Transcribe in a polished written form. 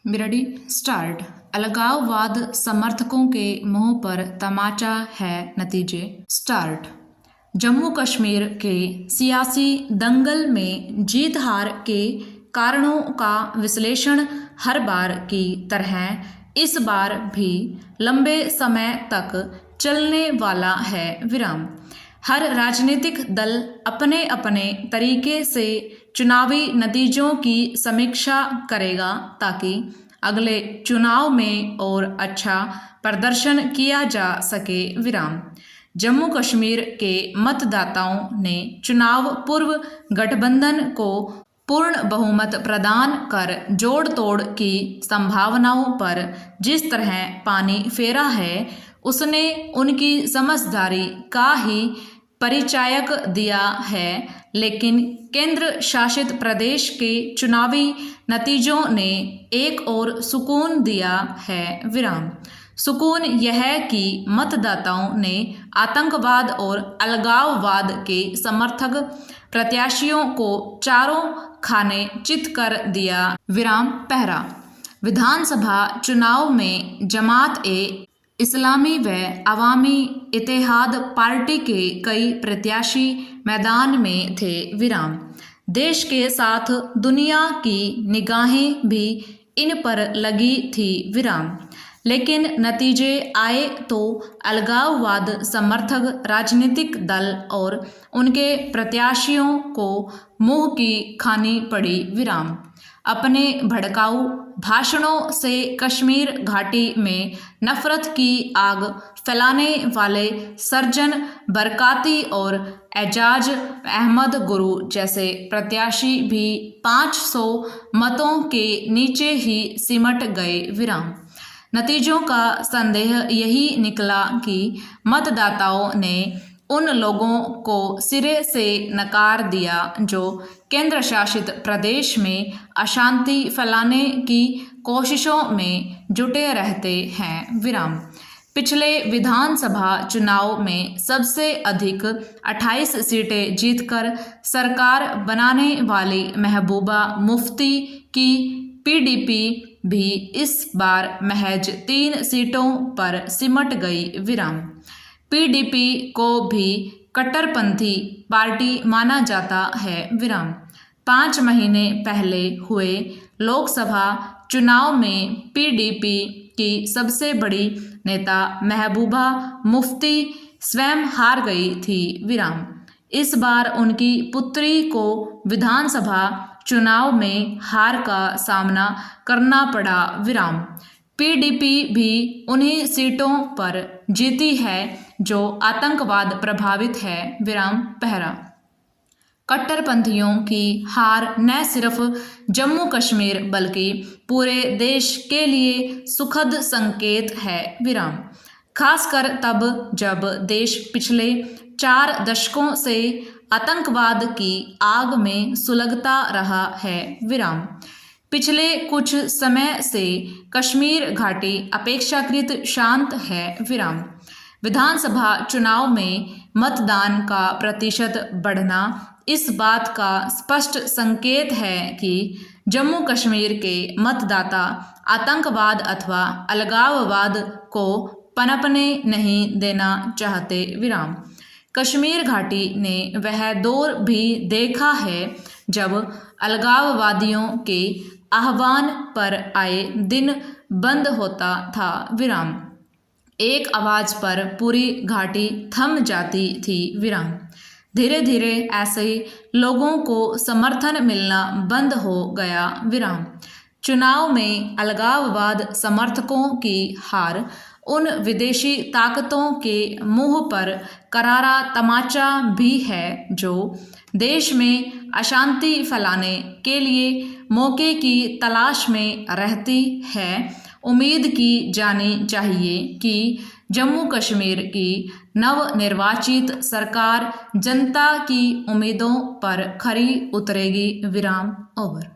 Ready start. अलगाववाद समर्थकों के मुंह पर तमाचा है नतीजे। स्टार्ट। जम्मू कश्मीर के सियासी दंगल में जीत हार के कारणों का विश्लेषण हर बार की तरह इस बार भी लंबे समय तक चलने वाला है। विराम। हर राजनीतिक दल अपने अपने तरीके से चुनावी नतीजों की समीक्षा करेगा ताकि अगले चुनाव में और अच्छा प्रदर्शन किया जा सके। विराम। जम्मू कश्मीर के मतदाताओं ने चुनाव पूर्व गठबंधन को पूर्ण बहुमत प्रदान कर जोड़ तोड़ की संभावनाओं पर जिस तरह पानी फेरा है, उसने उनकी समझदारी का ही परिचायक दिया है। लेकिन केंद्र शासित प्रदेश के चुनावी नतीजों ने एक और सुकून दिया है। विराम। सुकून यह कि मतदाताओं ने आतंकवाद और अलगाववाद के समर्थक प्रत्याशियों को चारों खाने चित कर दिया। विराम। पहरा। विधानसभा चुनाव में जमात ए इस्लामी व अवामी इत्तेहाद पार्टी के कई प्रत्याशी मैदान में थे। विराम। देश के साथ दुनिया की निगाहें भी इन पर लगी थी। विराम। लेकिन नतीजे आए तो अलगाववाद समर्थक राजनीतिक दल और उनके प्रत्याशियों को मुंह की खानी पड़ी। विराम। अपने भड़काऊ भाषणों से कश्मीर घाटी में नफरत की आग फैलाने वाले सर्जन बरकाती और एजाज अहमद गुरु जैसे प्रत्याशी भी 500 मतों के नीचे ही सिमट गए। विराम। नतीजों का संदेह यही निकला कि मतदाताओं ने उन लोगों को सिरे से नकार दिया जो केंद्र शासित प्रदेश में अशांति फैलाने की कोशिशों में जुटे रहते हैं। विराम। पिछले विधानसभा चुनाव में सबसे अधिक 28 सीटें जीतकर सरकार बनाने वाली महबूबा मुफ्ती की पीडीपी भी इस बार महज 3 सीटों पर सिमट गई। विराम। पीडीपी को भी कट्टरपंथी पार्टी माना जाता है। विराम। 5 महीने पहले हुए लोकसभा चुनाव में पीडीपी की सबसे बड़ी नेता महबूबा मुफ्ती स्वयं हार गई थी। विराम। इस बार उनकी पुत्री को विधानसभा चुनाव में हार का सामना करना पड़ा। विराम। पीडीपी भी उन्हीं सीटों पर जीती है जो आतंकवाद प्रभावित है। विराम। पहरा। कट्टरपंथियों की हार न सिर्फ जम्मू कश्मीर बल्कि पूरे देश के लिए सुखद संकेत है। विराम। खासकर तब जब देश पिछले 4 दशकों से आतंकवाद की आग में सुलगता रहा है। विराम। पिछले कुछ समय से कश्मीर घाटी अपेक्षाकृत शांत है। विराम। विधानसभा चुनाव में मतदान का प्रतिशत बढ़ना इस बात का स्पष्ट संकेत है कि जम्मू कश्मीर के मतदाता आतंकवाद अथवा अलगाववाद को पनपने नहीं देना चाहते। विराम। कश्मीर घाटी ने वह दौर भी देखा है जब अलगाववादियों के आह्वान पर आए दिन बंद होता था। विराम। एक आवाज पर पूरी घाटी थम जाती थी। विराम। धीरे धीरे ऐसे लोगों को समर्थन मिलना बंद हो गया। विराम। चुनाव में अलगाववाद समर्थकों की हार उन विदेशी ताकतों के मुंह पर करारा तमाचा भी है जो देश में अशांति फैलाने के लिए मौके की तलाश में रहती है। उम्मीद की जानी चाहिए कि जम्मू कश्मीर की नवनिर्वाचित सरकार जनता की उम्मीदों पर खरी उतरेगी। विराम। ओवर।